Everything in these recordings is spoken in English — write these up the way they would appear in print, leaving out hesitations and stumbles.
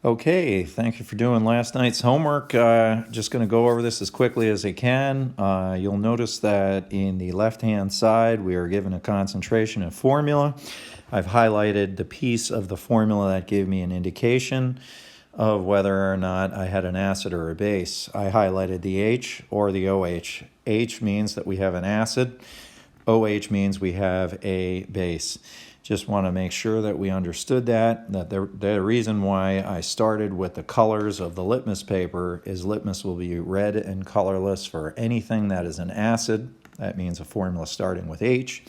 Okay, thank you for doing last night's homework. Just going to go over this as quickly as I can. You'll notice that in the left-hand side, we are given a concentration and formula. I've highlighted the piece of the formula that gave me an indication of whether or not I had an acid or a base. I highlighted the H or the OH. H means that we have an acid. OH means we have a base. Just want to make sure that we understood that the reason why I started with the colors of the litmus paper is litmus will be red and colorless for anything that is an acid. That means a formula starting with H.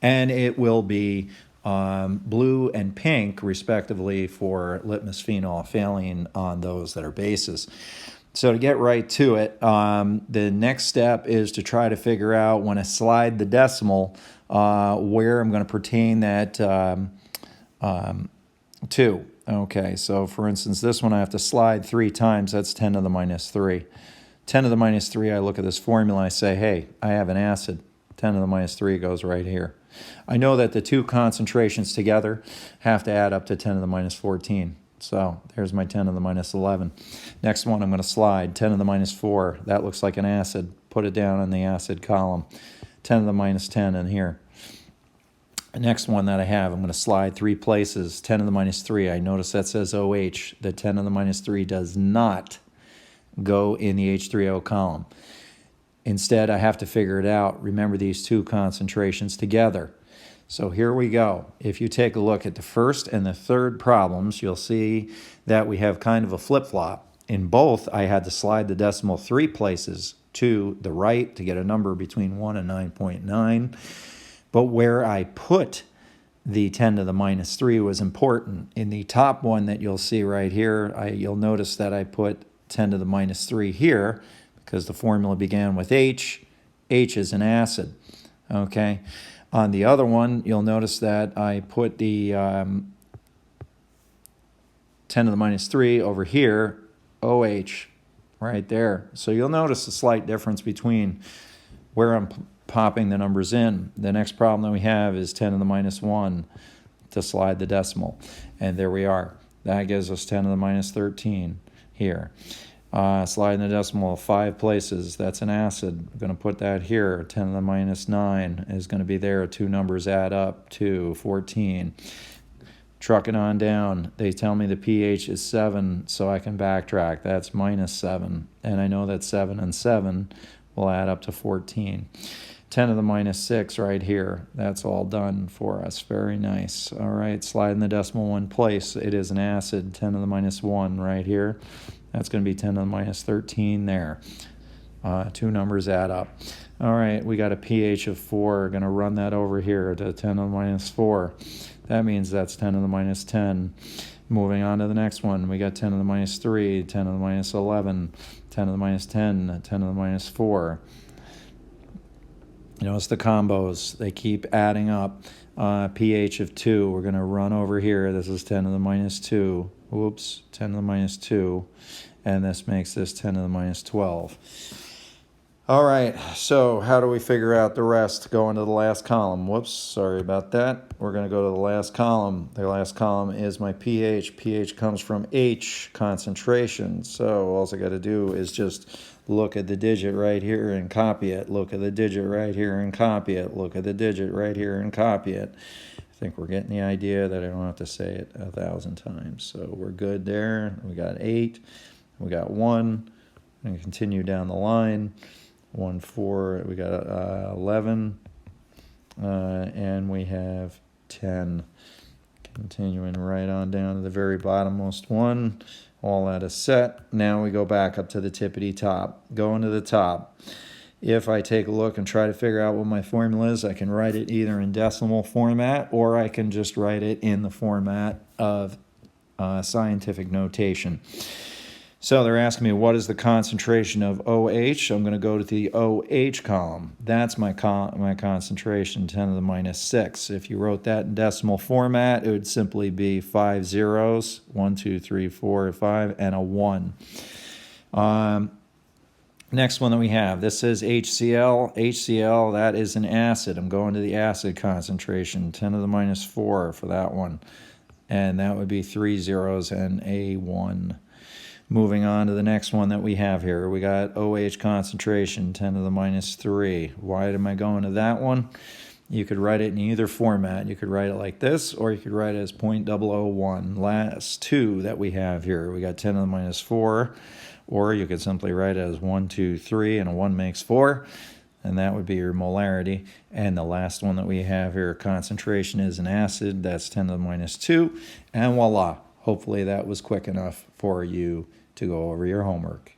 And it will be blue and pink, respectively, for litmus phenol phthalate on those that are bases. So to get right to it, the next step is to try to figure out when I slide the decimal where I'm going to pertain that to. Okay, so for instance, this one I have to slide 3 times. That's 10 to the minus 3. 10 to the minus 3, I look at this formula, I say, hey, I have an acid. 10 to the minus 3 goes right here. I know that the two concentrations together have to add up to 10 to the minus 14. So there's my 10 to the minus 11. Next one I'm going to slide 10 to the minus 4. That looks like an acid. Put it down in the acid column. 10 to the minus 10 in here. The next one that I have, I'm going to slide 3 places. 10 to the minus 3. I notice that says OH. The 10 to the minus 3 does not go in the H3O column. Instead, I have to figure it out. Remember these two concentrations together. So here we go. If you take a look at the first and the third problems, you'll see that we have kind of a flip-flop. In both, I had to slide the decimal 3 places to the right to get a number between 1 and 9.9. But where I put the 10 to the minus 3 was important. In the top one that you'll see right here, you'll notice that I put 10 to the minus 3 here because the formula began with H. H is an acid. Okay. On the other one, you'll notice that I put the 10 to the minus 3 over here, OH, right there. So you'll notice a slight difference between where I'm popping the numbers in. The next problem that we have is 10 to the minus 1 to slide the decimal. And there we are. That gives us 10 to the minus 13 here. Sliding the decimal 5 places, that's an acid. I'm going to put that here. 10 to the minus 9 is going to be there. 2 numbers add up to 14. Trucking on down, they tell me the pH is 7, so I can backtrack. That's minus 7. And I know that 7 and 7 will add up to 14. 10 to the minus 6 right here. That's all done for us. Very nice. All right, sliding the decimal 1 place. It is an acid. 10 to the minus 1 right here. That's going to be 10 to the minus 13 there. 2 numbers add up. All right, we got a pH of 4. We're going to run that over here to 10 to the minus 4. That means that's 10 to the minus 10. Moving on to the next one, we got 10 to the minus 3, 10 to the minus 11, 10 to the minus 10, 10 to the minus 4. You notice the combos, they keep adding up. pH of 2, we're going to run over here. This is 10 to the minus 2. Whoops, 10 to the minus 2. And this makes this 10 to the minus 12. All right, so how do we figure out the rest? Going to the last column. Whoops, sorry about that. We're going to go to the last column. The last column is my pH. pH comes from H, concentration. So all I got to do is just look at the digit right here and copy it. Look at the digit right here and copy it. Look at the digit right here and copy it. I think we're getting the idea that I don't have to say it 1,000 times. So we're good there. We got 8. We got 1. And continue down the line. 1, 4. We got 11. And we have 10. Continuing right on down to the very bottommost one. All that is set. Now we go back up to the tippity top. Going to the top. If I take a look and try to figure out what my formula is, I can write it either in decimal format or I can just write it in the format of scientific notation. So they're asking me, what is the concentration of OH? I'm going to go to the OH column. That's my concentration, 10 to the minus 6. If you wrote that in decimal format, it would simply be 5 zeros, 1, 2, 3, 4, 5, and a 1. Next one that we have, this is HCl. HCl, that is an acid. I'm going to the acid concentration, 10 to the minus 4 for that one. and that would be 3 zeros and a 1. Moving on to the next one that we have here, we got OH concentration, 10 to the minus 3. Why am I going to that one? You could write it in either format. You could write it like this, or you could write it as 0.001. Last two that we have here, we got 10 to the minus 4, or you could simply write it as 1, 2, 3, and a 1 makes 4, and that would be your molarity. And the last one that we have here, concentration is an acid, that's 10 to the minus 2, and voila. Hopefully that was quick enough for you to go over your homework.